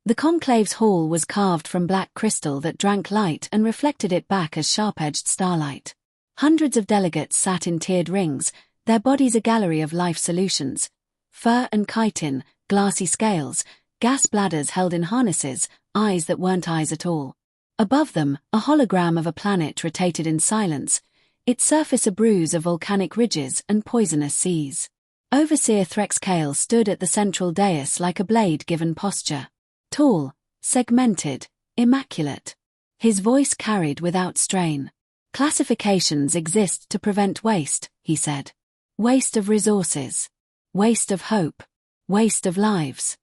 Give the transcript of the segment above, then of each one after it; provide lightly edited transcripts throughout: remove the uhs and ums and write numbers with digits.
The conclave's hall was carved from black crystal that drank light and reflected it back as sharp-edged starlight. Hundreds of delegates sat in tiered rings, their bodies a gallery of life solutions. Fur and chitin, glassy scales, gas bladders held in harnesses, eyes that weren't eyes at all. Above them, a hologram of a planet rotated in silence, its surface a bruise of volcanic ridges and poisonous seas. Overseer Threxcale stood at the central dais like a blade given posture. Tall, segmented, immaculate. His voice carried without strain. Classifications exist to prevent waste, he said. Waste of resources. Waste of hope. Waste of lives.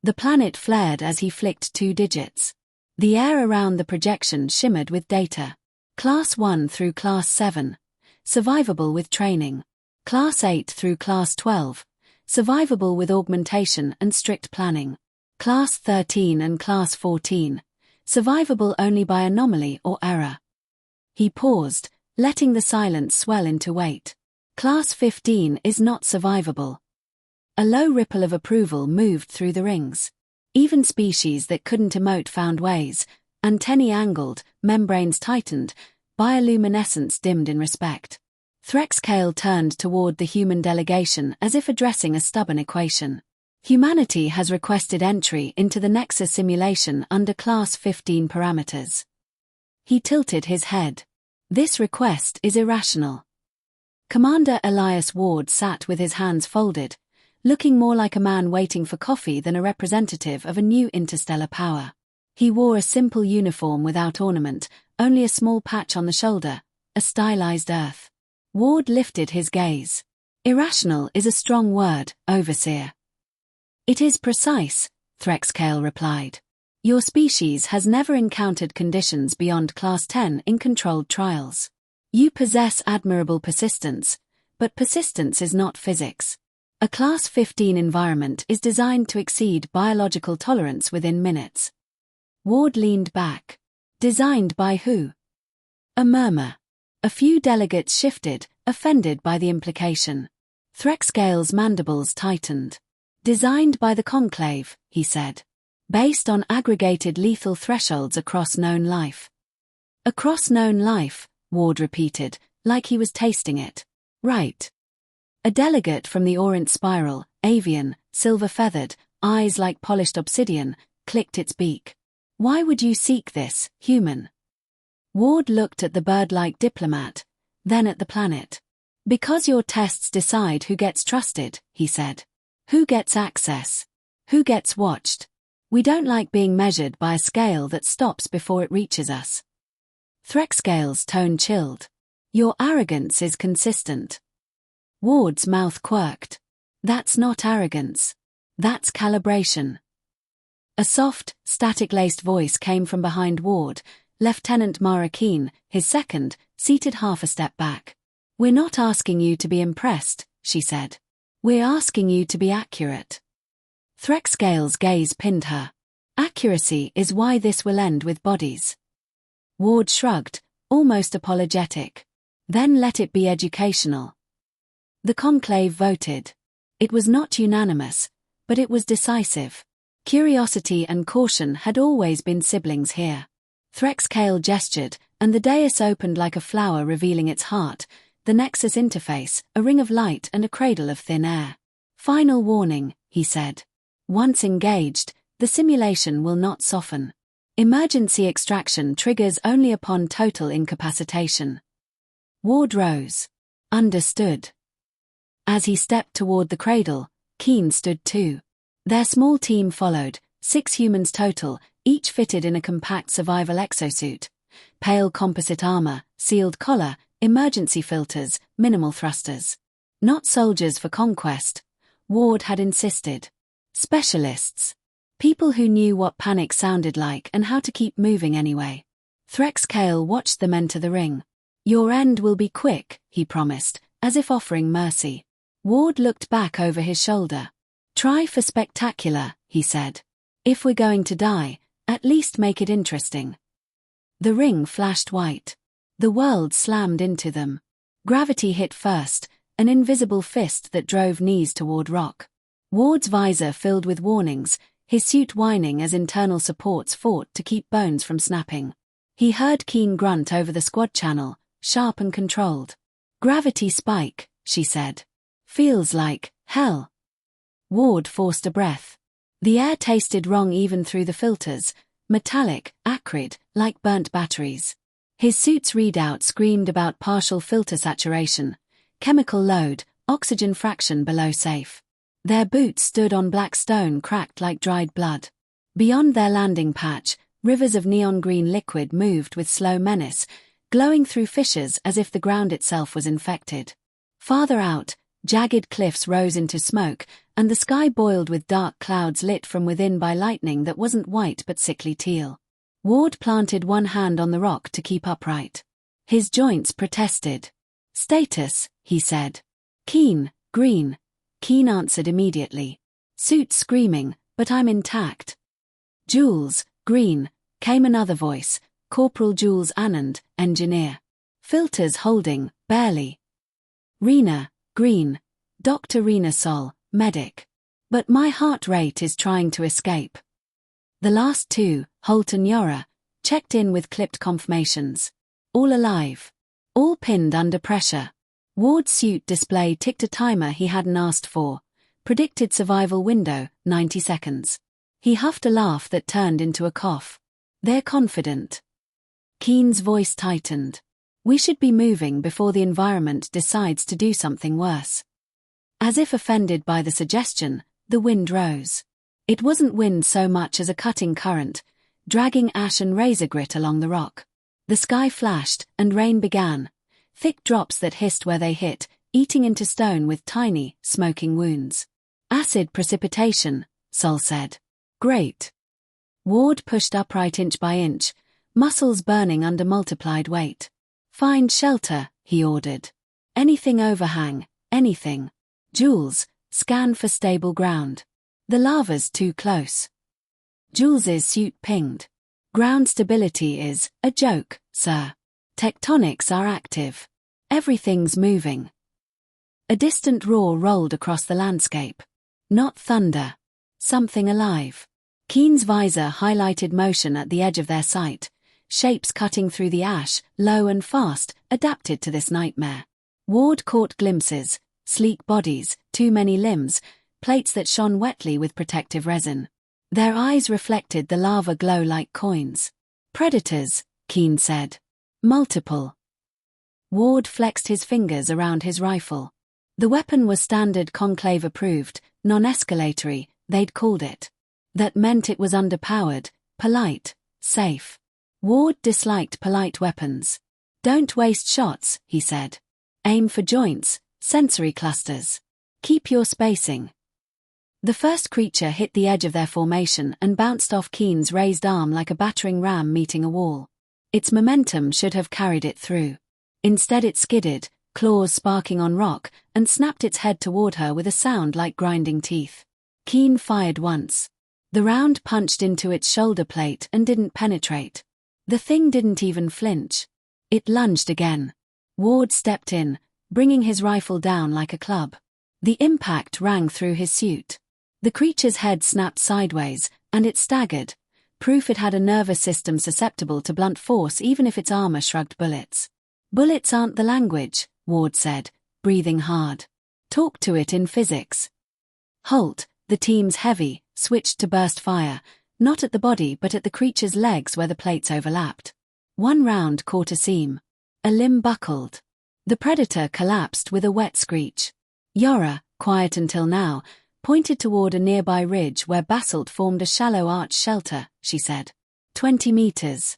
The planet flared as he flicked 2 digits. The air around the projection shimmered with data. Class 1 through Class 7. Survivable with training. Class 8 through Class 12. Survivable with augmentation and strict planning. Class 13 and Class 14. Survivable only by anomaly or error. He paused, letting the silence swell into weight. Class 15 is not survivable. A low ripple of approval moved through the rings. Even species that couldn't emote found ways, antennae angled, membranes tightened, bioluminescence dimmed in respect. Threxcale turned toward the human delegation as if addressing a stubborn equation. Humanity has requested entry into the Nexus simulation under Class 15 parameters. He tilted his head. This request is irrational. Commander Elias Ward sat with his hands folded, looking more like a man waiting for coffee than a representative of a new interstellar power. He wore a simple uniform without ornament, only a small patch on the shoulder, a stylized earth. Ward lifted his gaze. Irrational is a strong word, Overseer. It is precise, Threxcale replied. Your species has never encountered conditions beyond Class 10 in controlled trials. You possess admirable persistence, but persistence is not physics. A Class 15 environment is designed to exceed biological tolerance within minutes. Ward leaned back. Designed by who? A murmur. A few delegates shifted, offended by the implication. Threxcale's mandibles tightened. Designed by the conclave, he said. Based on aggregated lethal thresholds across known life. Across known life, Ward repeated, like he was tasting it. Right. A delegate from the Orient Spiral, avian, silver-feathered, eyes like polished obsidian, clicked its beak. Why would you seek this, human? Ward looked at the bird-like diplomat, then at the planet. Because your tests decide who gets trusted, he said. Who gets access? Who gets watched? We don't like being measured by a scale that stops before it reaches us. Threxcale's tone chilled. Your arrogance is consistent. Ward's mouth quirked. That's not arrogance. That's calibration. A soft, static-laced voice came from behind Ward, Lieutenant Mara Keen, his second, seated half a step back. We're not asking you to be impressed, she said. We're asking you to be accurate. Threxcale's gaze pinned her. Accuracy is why this will end with bodies. Ward shrugged, almost apologetic. Then let it be educational. The conclave voted. It was not unanimous, but it was decisive. Curiosity and caution had always been siblings here. Threxcale gestured, and the dais opened like a flower revealing its heart, the Nexus interface, a ring of light and a cradle of thin air. Final warning, he said. Once engaged, the simulation will not soften. Emergency extraction triggers only upon total incapacitation. Ward rose. Understood. As he stepped toward the cradle, Keen stood too. Their small team followed, 6 humans total, each fitted in a compact survival exosuit. Pale composite armor, sealed collar, emergency filters, minimal thrusters. Not soldiers for conquest, Ward had insisted. Specialists. People who knew what panic sounded like and how to keep moving anyway. Threxcale watched them enter the ring. Your end will be quick, he promised, as if offering mercy. Ward looked back over his shoulder. Try for spectacular, he said. If we're going to die, at least make it interesting. The ring flashed white. The world slammed into them. Gravity hit first, an invisible fist that drove knees toward rock. Ward's visor filled with warnings, his suit whining as internal supports fought to keep bones from snapping. He heard Keen grunt over the squad channel, sharp and controlled. "Gravity spike," she said. "Feels like hell." Ward forced a breath. The air tasted wrong even through the filters, metallic, acrid, like burnt batteries. His suit's readout screamed about partial filter saturation, chemical load, oxygen fraction below safe. Their boots stood on black stone cracked like dried blood. Beyond their landing patch, rivers of neon green liquid moved with slow menace, glowing through fissures as if the ground itself was infected. Farther out, jagged cliffs rose into smoke, and the sky boiled with dark clouds lit from within by lightning that wasn't white but sickly teal. Ward planted one hand on the rock to keep upright. His joints protested. "Status," he said. "Keen, green." Keen answered immediately. "Suit screaming, but I'm intact." "Jules, green," came another voice, Corporal Jules Anand, engineer. "Filters holding, barely." "Rena, green. Dr. Rena Sol, medic. But my heart rate is trying to escape." The last two, Holt and Yora, checked in with clipped confirmations. All alive. All pinned under pressure. Ward's suit display ticked a timer he hadn't asked for. Predicted survival window, 90 seconds. He huffed a laugh that turned into a cough. "They're confident." Keen's voice tightened. "We should be moving before the environment decides to do something worse." As if offended by the suggestion, the wind rose. It wasn't wind so much as a cutting current, dragging ash and razor grit along the rock. The sky flashed, and rain began. Thick drops that hissed where they hit, eating into stone with tiny, smoking wounds. "Acid precipitation," Sol said. "Great." Ward pushed upright inch by inch, muscles burning under multiplied weight. "Find shelter," he ordered. "Anything overhang, anything. Jules, scan for stable ground. The lava's too close." Jules's suit pinged. "Ground stability is a joke, sir. Tectonics are active. Everything's moving." A distant roar rolled across the landscape. Not thunder. Something alive. Keen's visor highlighted motion at the edge of their sight, shapes cutting through the ash, low and fast, adapted to this nightmare. Ward caught glimpses, sleek bodies, too many limbs, plates that shone wetly with protective resin. Their eyes reflected the lava glow like coins. "Predators," Keen said. "Multiple." Ward flexed his fingers around his rifle. The weapon was standard conclave approved, non-escalatory, they'd called it. That meant it was underpowered, polite, safe. Ward disliked polite weapons. "Don't waste shots," he said. "Aim for joints, sensory clusters. Keep your spacing." The first creature hit the edge of their formation and bounced off Keen's raised arm like a battering ram meeting a wall. Its momentum should have carried it through. Instead it skidded, claws sparking on rock, and snapped its head toward her with a sound like grinding teeth. Keen fired once. The round punched into its shoulder plate and didn't penetrate. The thing didn't even flinch. It lunged again. Ward stepped in, bringing his rifle down like a club. The impact rang through his suit. The creature's head snapped sideways, and it staggered, proof it had a nervous system susceptible to blunt force even if its armor shrugged bullets. "Bullets aren't the language," Ward said, breathing hard. "Talk to it in physics." Holt, the team's heavy, switched to burst fire, not at the body but at the creature's legs where the plates overlapped. One round caught a seam. A limb buckled. The predator collapsed with a wet screech. Yora, quiet until now, pointed toward a nearby ridge where basalt formed a shallow arch shelter, she said. 20 meters.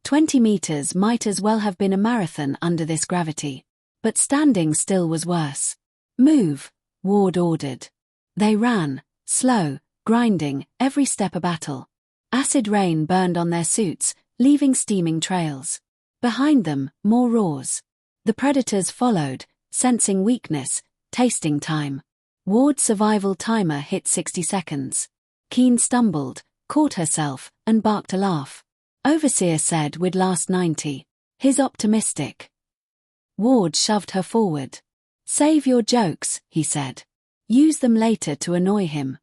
20 meters might as well have been a marathon under this gravity. But standing still was worse. "Move," Ward ordered. They ran, slow, grinding, every step a battle. Acid rain burned on their suits, leaving steaming trails. Behind them, more roars. The predators followed, sensing weakness, tasting time. Ward's survival timer hit 60 seconds. Keen stumbled, caught herself, and barked a laugh. Overseer said we'd last 90. He's optimistic. Ward shoved her forward. "Save your jokes," he said. "Use them later to annoy him."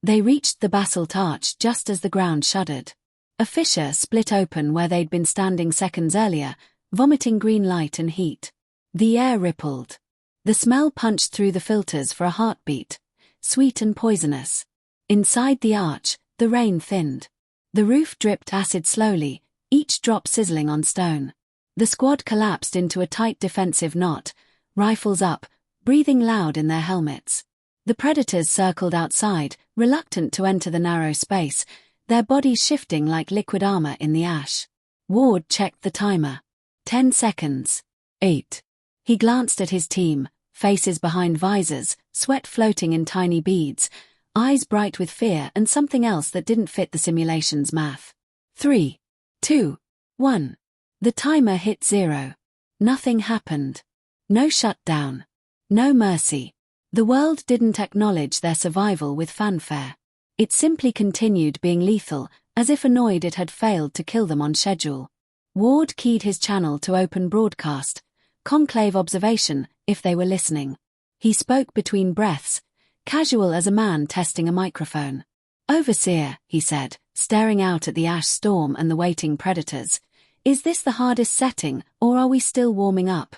They reached the basalt arch just as the ground shuddered. A fissure split open where they'd been standing seconds earlier, vomiting green light and heat. The air rippled. The smell punched through the filters for a heartbeat, sweet and poisonous. Inside the arch, the rain thinned. The roof dripped acid slowly, each drop sizzling on stone. The squad collapsed into a tight defensive knot, rifles up, breathing loud in their helmets. The predators circled outside, reluctant to enter the narrow space, their bodies shifting like liquid armor in the ash. Ward checked the timer. 10 seconds. 8. He glanced at his team, faces behind visors, sweat floating in tiny beads, eyes bright with fear and something else that didn't fit the simulation's math. 3, 2, 1. The timer hit 0. Nothing happened. No shutdown. No mercy. The world didn't acknowledge their survival with fanfare. It simply continued being lethal, as if annoyed it had failed to kill them on schedule. Ward keyed his channel to open broadcast, conclave observation, if they were listening. He spoke between breaths, casual as a man testing a microphone. "Overseer," he said, staring out at the ash storm and the waiting predators, "is this the hardest setting, or are we still warming up?"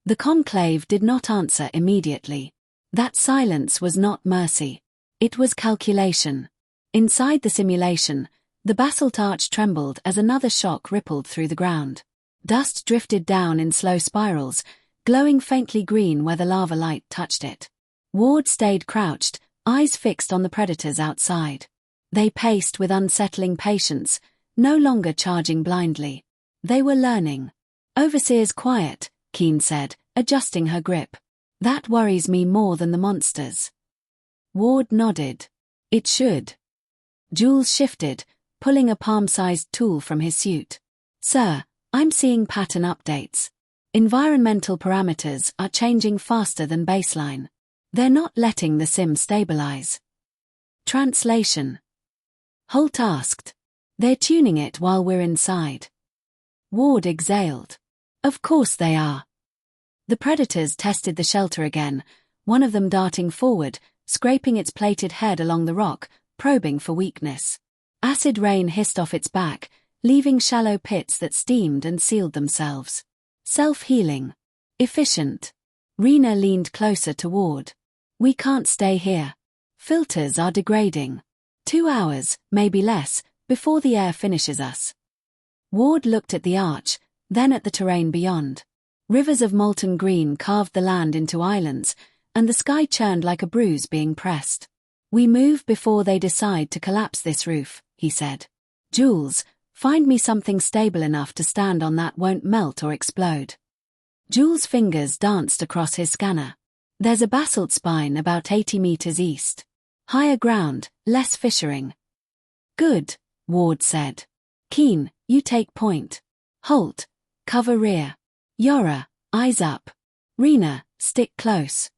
The conclave did not answer immediately. That silence was not mercy. It was calculation. Inside the simulation, the basalt arch trembled as another shock rippled through the ground. Dust drifted down in slow spirals, glowing faintly green where the lava light touched it. Ward stayed crouched, eyes fixed on the predators outside. They paced with unsettling patience, no longer charging blindly. They were learning. "Overseer's quiet," Keen said, adjusting her grip. "That worries me more than the monsters." Ward nodded. "It should." Jules shifted, pulling a palm-sized tool from his suit. "Sir, I'm seeing pattern updates. Environmental parameters are changing faster than baseline. They're not letting the sim stabilize." Translation. Holt asked. "They're tuning it while we're inside." Ward exhaled. "Of course they are." The predators tested the shelter again, one of them darting forward, scraping its plated head along the rock, probing for weakness. Acid rain hissed off its back, leaving shallow pits that steamed and sealed themselves. Self-healing. Efficient. Rena leaned closer to Ward. "We can't stay here. Filters are degrading. 2 hours, maybe less, before the air finishes us." Ward looked at the arch, then at the terrain beyond. Rivers of molten green carved the land into islands, and the sky churned like a bruise being pressed. "We move before they decide to collapse this roof," he said. "Jules, find me something stable enough to stand on that won't melt or explode." Jules' fingers danced across his scanner. "There's a basalt spine about 80 meters east. Higher ground, less fissuring." "Good," Ward said. "Keen, you take point. Holt, cover rear. Yora, eyes up. Rena, stick close."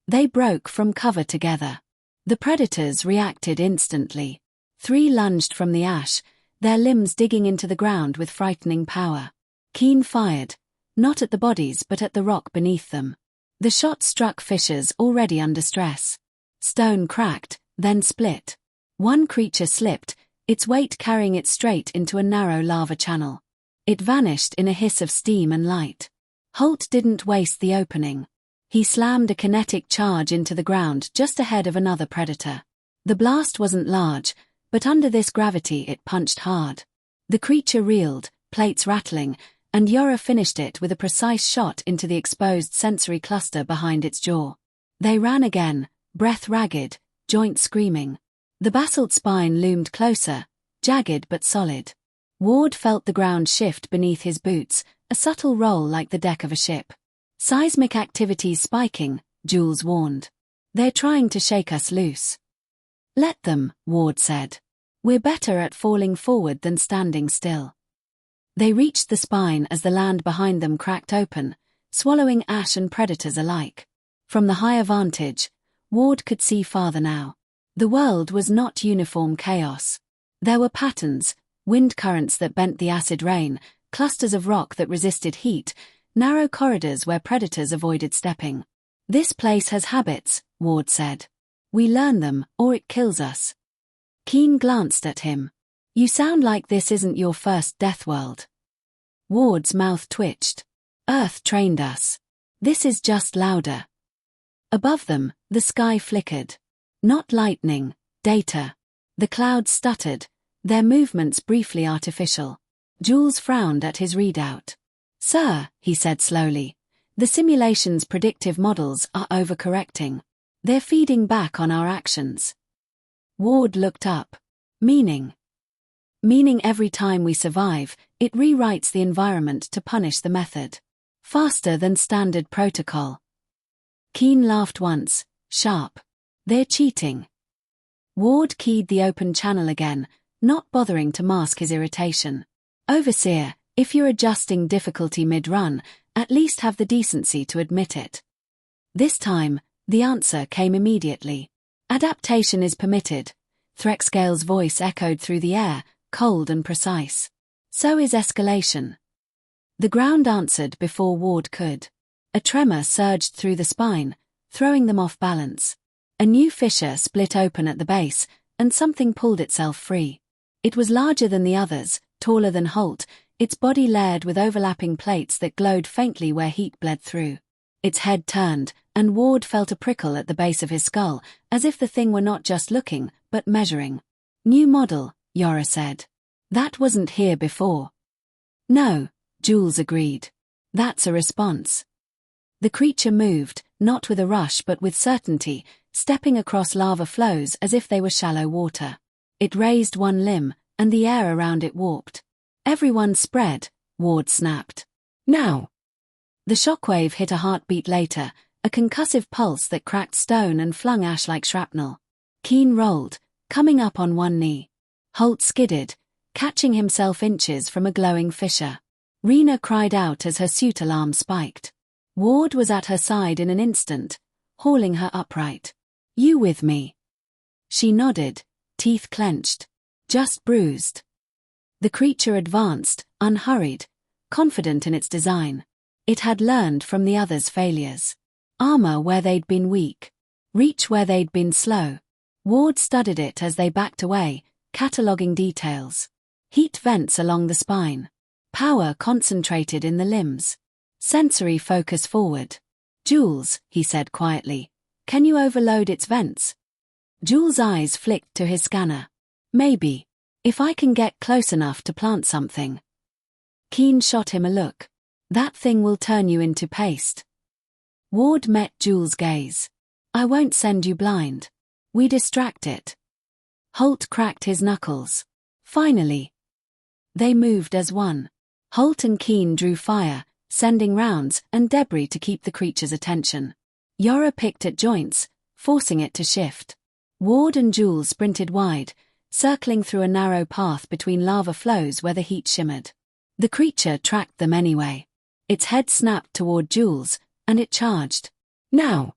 They broke from cover together. The predators reacted instantly. 3 lunged from the ash, their limbs digging into the ground with frightening power. Keen fired, not at the bodies but at the rock beneath them. The shot struck fissures already under stress. Stone cracked, then split. One creature slipped, its weight carrying it straight into a narrow lava channel. It vanished in a hiss of steam and light. Holt didn't waste the opening. He slammed a kinetic charge into the ground just ahead of another predator. The blast wasn't large, but under this gravity it punched hard. The creature reeled, plates rattling, and Yora finished it with a precise shot into the exposed sensory cluster behind its jaw. They ran again, breath ragged, joints screaming. The basalt spine loomed closer, jagged but solid. Ward felt the ground shift beneath his boots, a subtle roll like the deck of a ship. "Seismic activities spiking," Jules warned. "They're trying to shake us loose." "Let them," Ward said. "We're better at falling forward than standing still." They reached the spine as the land behind them cracked open, swallowing ash and predators alike. From the higher vantage, Ward could see farther now. The world was not uniform chaos. There were patterns, wind currents that bent the acid rain, clusters of rock that resisted heat, narrow corridors where predators avoided stepping. "This place has habits," Ward said. "We learn them, or it kills us." Keen glanced at him. "You sound like this isn't your first Deathworld." Ward's mouth twitched. "Earth trained us. This is just louder." Above them, the sky flickered. Not lightning, data. The clouds stuttered, their movements briefly artificial. Jules frowned at his readout. "Sir," he said slowly, "the simulation's predictive models are overcorrecting. They're feeding back on our actions." Ward looked up. "Meaning?" "Meaning every time we survive, it rewrites the environment to punish the method. Faster than standard protocol." Keen laughed once, sharp. "They're cheating." Ward keyed the open channel again, not bothering to mask his irritation. "Overseer, if you're adjusting difficulty mid-run, at least have the decency to admit it." This time, the answer came immediately. "Adaptation is permitted." Threxcale's voice echoed through the air, cold and precise. "So is escalation." The ground answered before Ward could. A tremor surged through the spine, throwing them off balance. A new fissure split open at the base, and something pulled itself free. It was larger than the others, taller than Holt, its body layered with overlapping plates that glowed faintly where heat bled through. Its head turned, and Ward felt a prickle at the base of his skull, as if the thing were not just looking, but measuring. "New model," Yora said. "That wasn't here before." "No," Jules agreed. "That's a response." The creature moved, not with a rush but with certainty, stepping across lava flows as if they were shallow water. It raised one limb, and the air around it warped. "Everyone spread," Ward snapped. "Now!" The shockwave hit a heartbeat later, a concussive pulse that cracked stone and flung ash like shrapnel. Keen rolled, coming up on one knee. Holt skidded, catching himself inches from a glowing fissure. Rena cried out as her suit alarm spiked. Ward was at her side in an instant, hauling her upright. "You with me?" She nodded, teeth clenched. "Just bruised." The creature advanced, unhurried, confident in its design. It had learned from the others' failures. Armor where they'd been weak. Reach where they'd been slow. Ward studied it as they backed away, cataloging details. Heat vents along the spine. Power concentrated in the limbs. Sensory focus forward. "Jules," he said quietly, "can you overload its vents?" Jules' eyes flicked to his scanner. "Maybe. If I can get close enough to plant something." Keen shot him a look. "That thing will turn you into paste." Ward met Jules' gaze. "I won't send you blind. We distract it." Holt cracked his knuckles. "Finally." They moved as one. Holt and Keen drew fire, sending rounds and debris to keep the creature's attention. Yora picked at joints, forcing it to shift. Ward and Jules sprinted wide, circling through a narrow path between lava flows where the heat shimmered. The creature tracked them anyway. Its head snapped toward Jules, and it charged. "Now!"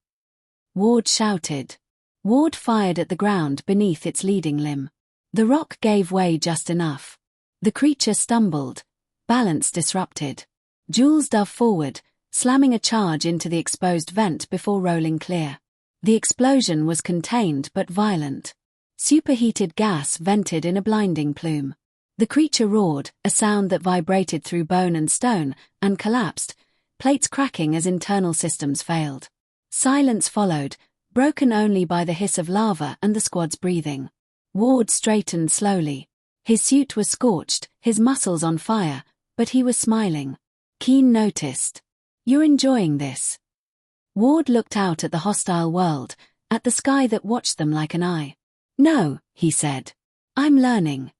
Ward shouted. Ward fired at the ground beneath its leading limb. The rock gave way just enough. The creature stumbled, balance disrupted. Jules dove forward, slamming a charge into the exposed vent before rolling clear. The explosion was contained but violent. Superheated gas vented in a blinding plume. The creature roared, a sound that vibrated through bone and stone, and collapsed, plates cracking as internal systems failed. Silence followed, broken only by the hiss of lava and the squad's breathing. Ward straightened slowly. His suit was scorched, his muscles on fire, but he was smiling. Keen noticed. "You're enjoying this." Ward looked out at the hostile world, at the sky that watched them like an eye. "No," he said. "I'm learning."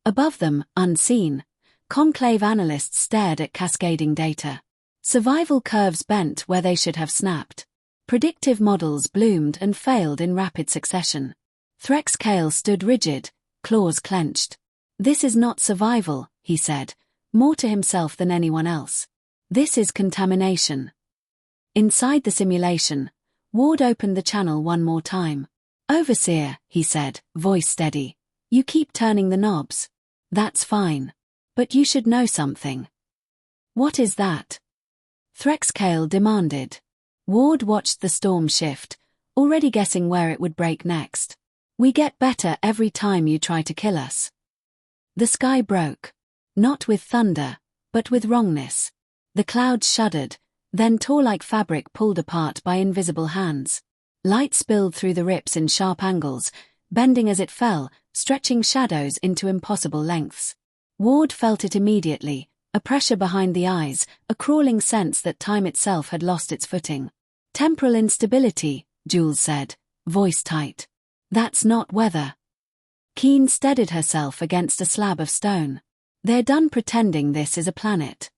Above them, unseen, conclave analysts stared at cascading data. Survival curves bent where they should have snapped. Predictive models bloomed and failed in rapid succession. Threxcale stood rigid, claws clenched. "This is not survival," he said, more to himself than anyone else. "This is contamination." Inside the simulation, Ward opened the channel one more time. "Overseer," he said, voice steady. "You keep turning the knobs. That's fine. But you should know something." "What is that?" Threxcale demanded. Ward watched the storm shift, already guessing where it would break next. We get better every time you try to kill us. The sky broke. Not with thunder, but with wrongness. The clouds shuddered, then tore like fabric pulled apart by invisible hands. Light spilled through the rips in sharp angles, bending as it fell, stretching shadows into impossible lengths. Ward felt it immediately, a pressure behind the eyes, a crawling sense that time itself had lost its footing. Temporal instability, Jules said, voice tight. That's not weather. Keen steadied herself against a slab of stone. They're done pretending this is a planet.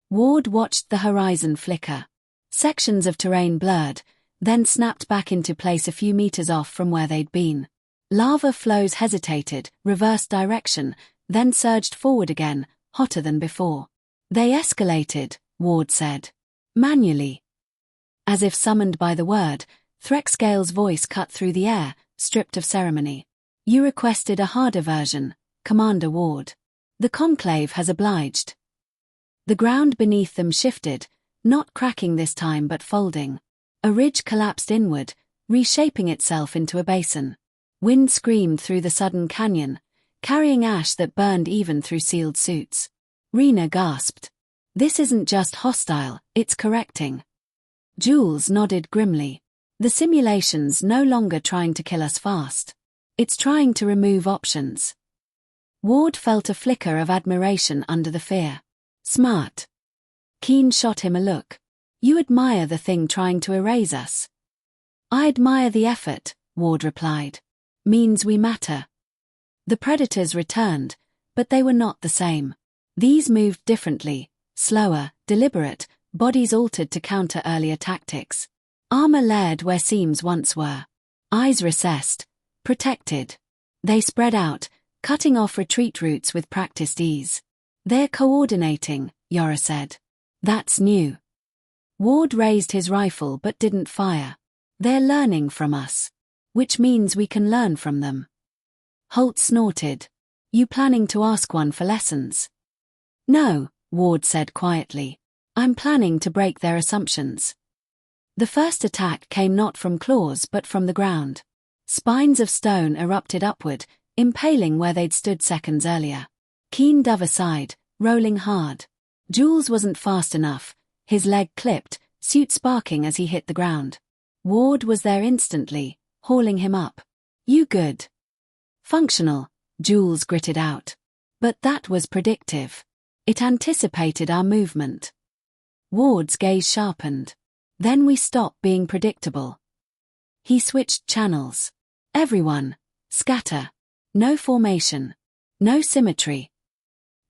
Ward watched the horizon flicker. Sections of terrain blurred, then snapped back into place a few meters off from where they'd been. Lava flows hesitated, reversed direction, then surged forward again, hotter than before. They escalated, Ward said. Manually. As if summoned by the word, Threxcale's voice cut through the air, stripped of ceremony. You requested a harder version, Commander Ward. The Conclave has obliged. The ground beneath them shifted, not cracking this time but folding. A ridge collapsed inward, reshaping itself into a basin. Wind screamed through the sudden canyon, carrying ash that burned even through sealed suits. Rena gasped. This isn't just hostile, it's correcting. Jules nodded grimly. The simulation's no longer trying to kill us fast. It's trying to remove options. Ward felt a flicker of admiration under the fear. Smart. Keen shot him a look. You admire the thing trying to erase us. I admire the effort, Ward replied. Means we matter. The predators returned, but they were not the same. These moved differently, slower, deliberate, bodies altered to counter earlier tactics. Armor layered where seams once were. Eyes recessed, protected. They spread out, cutting off retreat routes with practiced ease. They're coordinating, Yora said. That's new. Ward raised his rifle but didn't fire. They're learning from us. Which means we can learn from them. Holt snorted. You planning to ask one for lessons? No, Ward said quietly. I'm planning to break their assumptions. The first attack came not from claws but from the ground. Spines of stone erupted upward, impaling where they'd stood seconds earlier. Keen dove aside, rolling hard. Jules wasn't fast enough, his leg clipped, suit sparking as he hit the ground. Ward was there instantly, hauling him up. You good? Functional, Jules gritted out. But that was predictive. It anticipated our movement. Ward's gaze sharpened. Then we stopped being predictable. He switched channels. Everyone, scatter. No formation. No symmetry.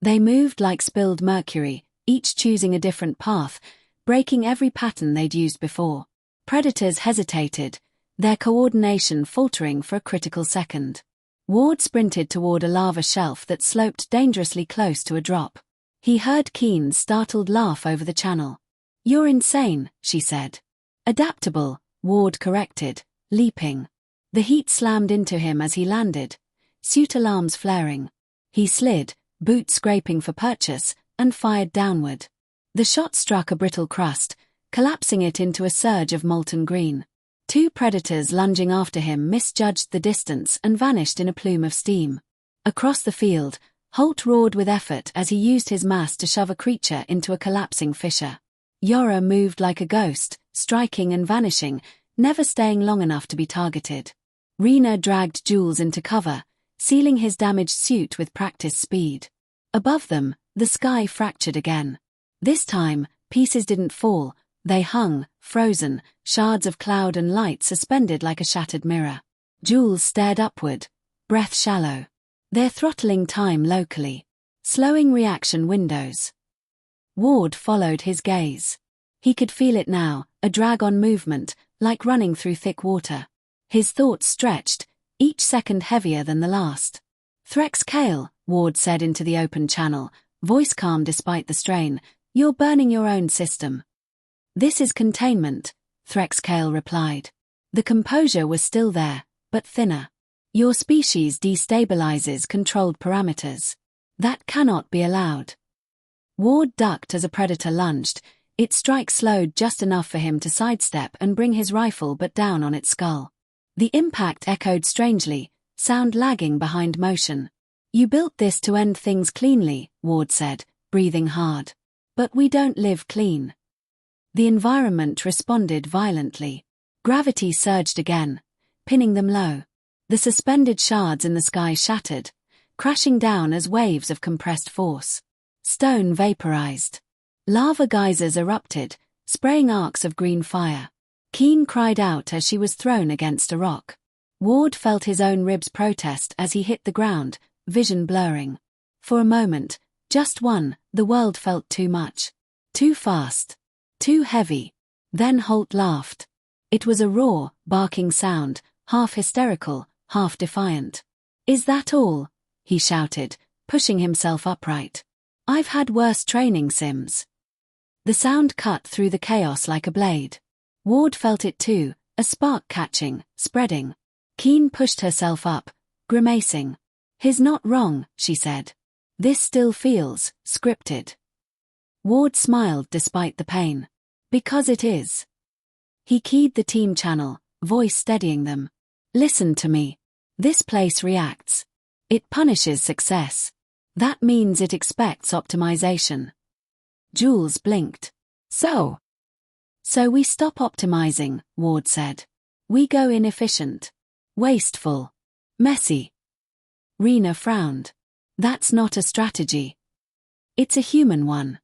They moved like spilled mercury, each choosing a different path, breaking every pattern they'd used before. Predators hesitated, their coordination faltering for a critical second. Ward sprinted toward a lava shelf that sloped dangerously close to a drop. He heard Keen's startled laugh over the channel. You're insane, she said. Adaptable, Ward corrected, leaping. The heat slammed into him as he landed, suit alarms flaring. He slid, boots scraping for purchase, and fired downward. The shot struck a brittle crust, collapsing it into a surge of molten green. Two predators lunging after him misjudged the distance and vanished in a plume of steam. Across the field, Holt roared with effort as he used his mass to shove a creature into a collapsing fissure. Yora moved like a ghost, striking and vanishing, never staying long enough to be targeted. Rena dragged Jules into cover, sealing his damaged suit with practiced speed. Above them, the sky fractured again. This time, pieces didn't fall, they hung, frozen, shards of cloud and light suspended like a shattered mirror. Jules stared upward, breath shallow. They're throttling time locally. Slowing reaction windows. Ward followed his gaze. He could feel it now, a drag-on movement, like running through thick water. His thoughts stretched, each second heavier than the last. Threxcale, Ward said into the open channel, voice calm despite the strain, you're burning your own system. This is containment, Threxcale replied. The composure was still there, but thinner. Your species destabilizes controlled parameters. That cannot be allowed. Ward ducked as a predator lunged, Its strike slowed just enough for him to sidestep and bring his rifle butt down on its skull. The impact echoed strangely, sound lagging behind motion. "You built this to end things cleanly," Ward said, breathing hard. "But we don't live clean." The environment responded violently. Gravity surged again, pinning them low. The suspended shards in the sky shattered, crashing down as waves of compressed force. Stone vaporized. Lava geysers erupted, spraying arcs of green fire. Keen cried out as she was thrown against a rock. Ward felt his own ribs protest as he hit the ground, vision blurring. For a moment, just one, the world felt too much. Too fast. Too heavy. Then Holt laughed. It was a raw, barking sound, half hysterical, half defiant. "Is that all?" he shouted, pushing himself upright. "I've had worse training sims." The sound cut through the chaos like a blade. Ward felt it too, a spark catching, spreading. Keen pushed herself up, grimacing. "He's not wrong," she said. "This still feels scripted." Ward smiled despite the pain. "Because it is." He keyed the team channel, voice steadying them. "Listen to me. This place reacts. It punishes success. That means it expects optimization." Jules blinked. So we stop optimizing," Ward said. "We go inefficient. Wasteful. Messy." Rena frowned. "That's not a strategy. It's a human one."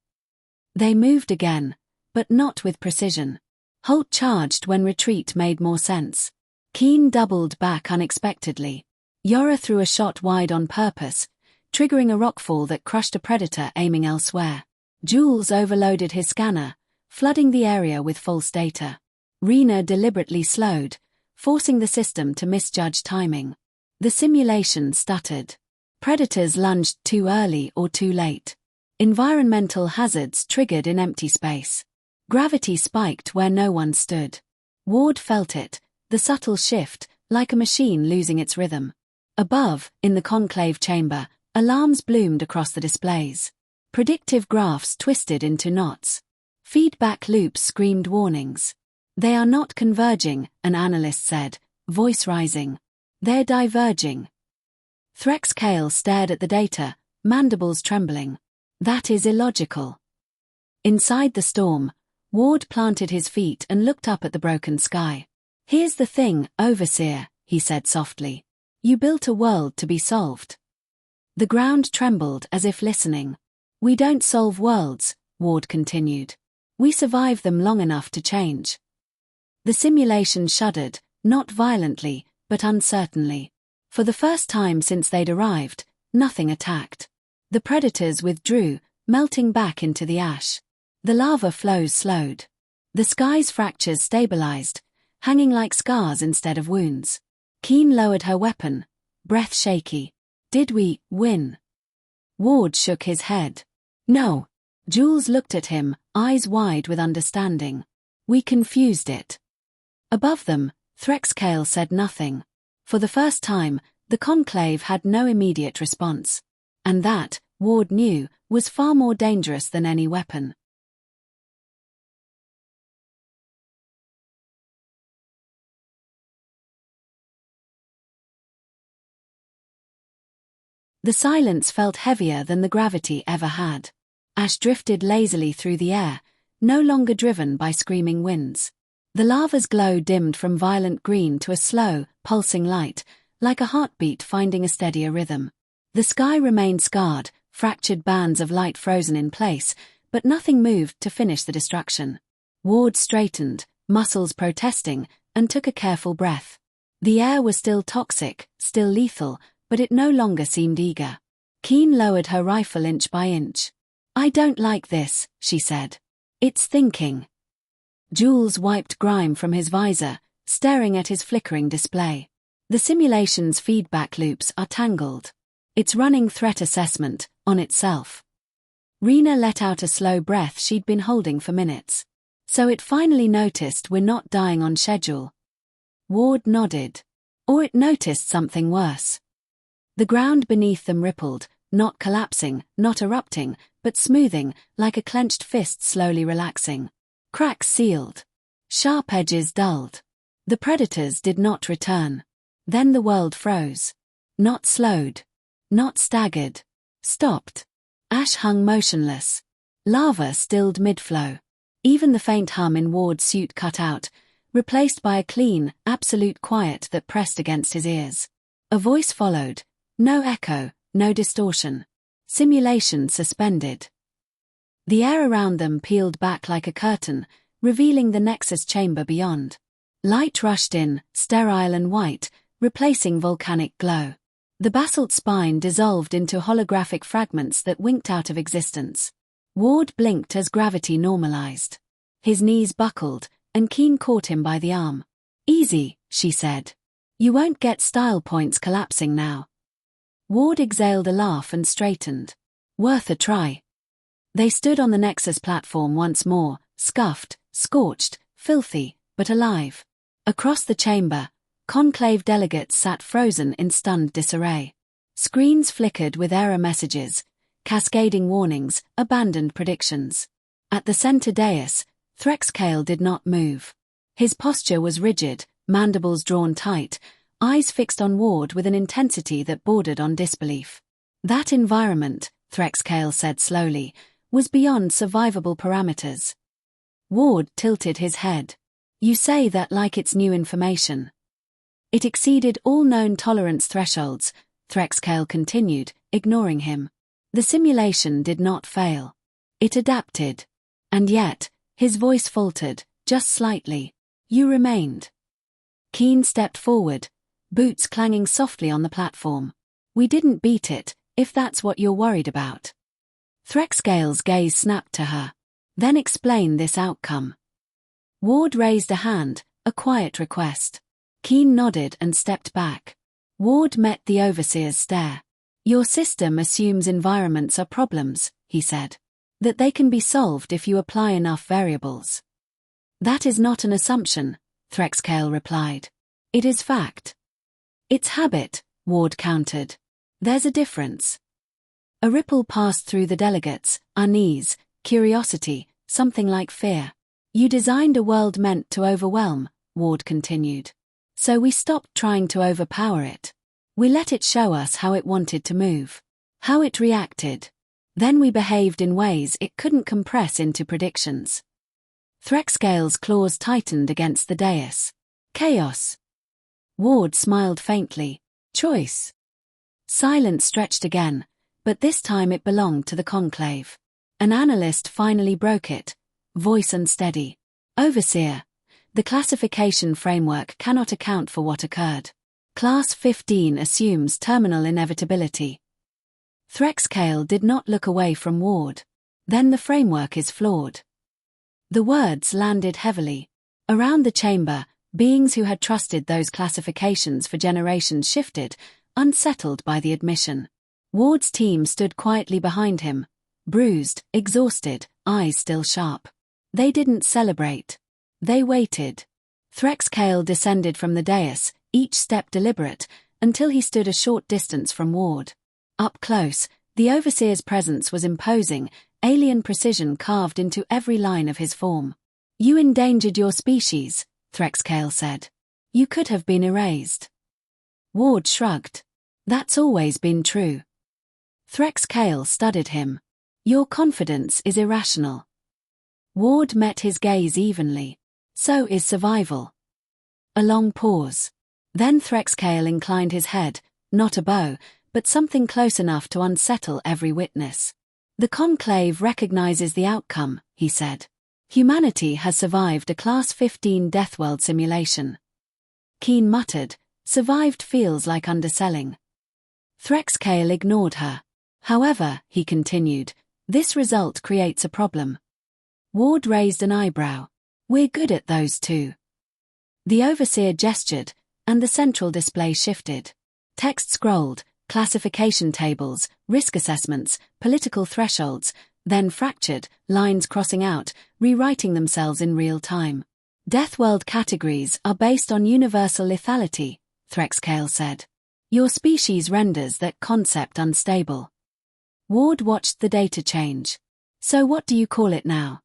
They moved again, but not with precision. Holt charged when retreat made more sense. Keen doubled back unexpectedly. Yora threw a shot wide on purpose, triggering a rockfall that crushed a predator aiming elsewhere. Jules overloaded his scanner, flooding the area with false data. Rena deliberately slowed, forcing the system to misjudge timing. The simulation stuttered. Predators lunged too early or too late. Environmental hazards triggered in empty space. Gravity spiked where no one stood. Ward felt it, the subtle shift, like a machine losing its rhythm. Above, in the conclave chamber, alarms bloomed across the displays. Predictive graphs twisted into knots. Feedback loops screamed warnings. "They are not converging," an analyst said, voice rising. "They're diverging." Threxcale stared at the data, mandibles trembling. "That is illogical." Inside the storm, Ward planted his feet and looked up at the broken sky. "Here's the thing, Overseer," he said softly. "You built a world to be solved." The ground trembled as if listening. "We don't solve worlds," Ward continued. "We survive them long enough to change." The simulation shuddered, not violently, but uncertainly. For the first time since they'd arrived, nothing attacked. The predators withdrew, melting back into the ash. The lava flows slowed. The sky's fractures stabilized, hanging like scars instead of wounds. Keen lowered her weapon, breath shaky. "Did we win?" Ward shook his head. "No." Jules looked at him, eyes wide with understanding. "We confused it." Above them, Threxcale said nothing. For the first time, the conclave had no immediate response. And that, Ward knew, was far more dangerous than any weapon. The silence felt heavier than the gravity ever had. Ash drifted lazily through the air, no longer driven by screaming winds. The lava's glow dimmed from violent green to a slow, pulsing light, like a heartbeat finding a steadier rhythm. The sky remained scarred, fractured bands of light frozen in place, but nothing moved to finish the destruction. Ward straightened, muscles protesting, and took a careful breath. The air was still toxic, still lethal, but it no longer seemed eager. Keen lowered her rifle inch by inch. "I don't like this," she said. "It's thinking." Jules wiped grime from his visor, staring at his flickering display. The simulation's feedback loops are tangled. It's running threat assessment on itself. Rena let out a slow breath she'd been holding for minutes. "So it finally noticed we're not dying on schedule." Ward nodded. "Or it noticed something worse." The ground beneath them rippled, not collapsing, not erupting, but smoothing, like a clenched fist slowly relaxing. Cracks sealed. Sharp edges dulled. The predators did not return. Then the world froze. Not slowed. Not staggered. Stopped. Ash hung motionless. Lava stilled mid-flow. Even the faint hum in Ward's suit cut out, replaced by a clean, absolute quiet that pressed against his ears. A voice followed. No echo, no distortion. Simulation suspended. The air around them peeled back like a curtain, revealing the Nexus chamber beyond. Light rushed in, sterile and white, replacing volcanic glow. The basalt spine dissolved into holographic fragments that winked out of existence. Ward blinked as gravity normalized. His knees buckled, and Keen caught him by the arm. Easy, she said. You won't get style points collapsing now. Ward exhaled a laugh and straightened. Worth a try. They stood on the Nexus platform once more, scuffed, scorched, filthy, but alive. Across the chamber, conclave delegates sat frozen in stunned disarray. Screens flickered with error messages, cascading warnings, abandoned predictions. At the center dais, Threxcale did not move. His posture was rigid, mandibles drawn tight, eyes fixed on Ward with an intensity that bordered on disbelief. That environment, Threxcale said slowly, was beyond survivable parameters. Ward tilted his head. You say that like it's new information. It exceeded all known tolerance thresholds, Threxcale continued, ignoring him. The simulation did not fail. It adapted. And yet, his voice faltered, just slightly. You remained. Keen stepped forward, boots clanging softly on the platform. We didn't beat it, if that's what you're worried about. Threxcale's gaze snapped to her. Then explain this outcome. Ward raised a hand, a quiet request. Keen nodded and stepped back. Ward met the overseer's stare. Your system assumes environments are problems, he said. That they can be solved if you apply enough variables. That is not an assumption, Threxcale replied. It is fact. It's habit, Ward countered. There's a difference. A ripple passed through the delegates, unease, curiosity, something like fear. You designed a world meant to overwhelm, Ward continued. So we stopped trying to overpower it. We let it show us how it wanted to move. How it reacted. Then we behaved in ways it couldn't compress into predictions. Threxcale's claws tightened against the dais. Chaos. Ward smiled faintly. Choice. Silence stretched again, but this time it belonged to the conclave. An analyst finally broke it, voice unsteady. Overseer. The classification framework cannot account for what occurred. Class 15 assumes terminal inevitability. Threxcale did not look away from Ward. Then the framework is flawed. The words landed heavily. Around the chamber, beings who had trusted those classifications for generations shifted, unsettled by the admission. Ward's team stood quietly behind him, bruised, exhausted, eyes still sharp. They didn't celebrate. They waited. Threxcale descended from the dais, each step deliberate, until he stood a short distance from Ward. Up close, the overseer's presence was imposing, alien precision carved into every line of his form. You endangered your species, Threxcale said. You could have been erased. Ward shrugged. That's always been true. Threxcale studied him. Your confidence is irrational. Ward met his gaze evenly. So is survival. A long pause. Then Threxcale inclined his head, not a bow, but something close enough to unsettle every witness. The conclave recognizes the outcome, he said. Humanity has survived a Class 15 Deathworld simulation. Keen muttered, survived feels like underselling. Threxcale ignored her. However, he continued, this result creates a problem. Ward raised an eyebrow. We're good at those too. The overseer gestured, and the central display shifted. Text scrolled, classification tables, risk assessments, political thresholds, then fractured, lines crossing out, rewriting themselves in real time. Deathworld categories are based on universal lethality, Threxcale said. Your species renders that concept unstable. Ward watched the data change. So what do you call it now?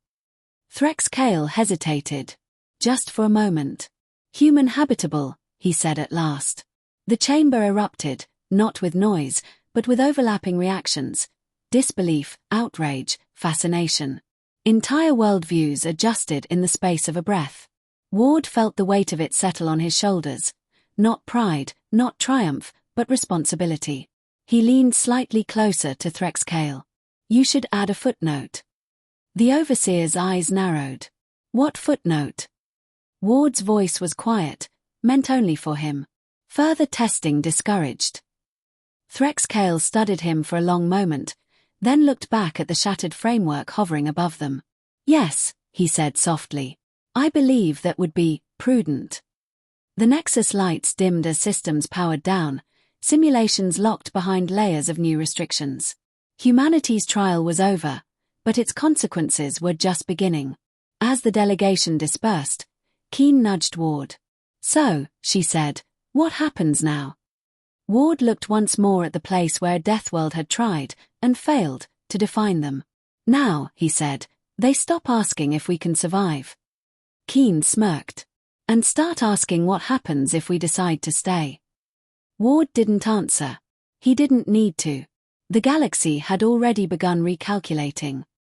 Threxcale hesitated. Just for a moment. Human habitable, he said at last. The chamber erupted, not with noise, but with overlapping reactions. Disbelief, outrage, fascination. Entire worldviews adjusted in the space of a breath. Ward felt the weight of it settle on his shoulders. Not pride, not triumph, but responsibility. He leaned slightly closer to Threxcale. You should add a footnote. The overseer's eyes narrowed. What footnote? Ward's voice was quiet, meant only for him. Further testing discouraged. Threxcale studied him for a long moment, then looked back at the shattered framework hovering above them. Yes, he said softly. I believe that would be prudent. The Nexus lights dimmed as systems powered down, simulations locked behind layers of new restrictions. Humanity's trial was over, but its consequences were just beginning. As the delegation dispersed, Keen nudged Ward. So, she said, what happens now? Ward looked once more at the place where Deathworld had tried, and failed, to define them. Now, he said, they stop asking if we can survive. Keen smirked. And start asking what happens if we decide to stay. Ward didn't answer. He didn't need to. The galaxy had already begun recalculating.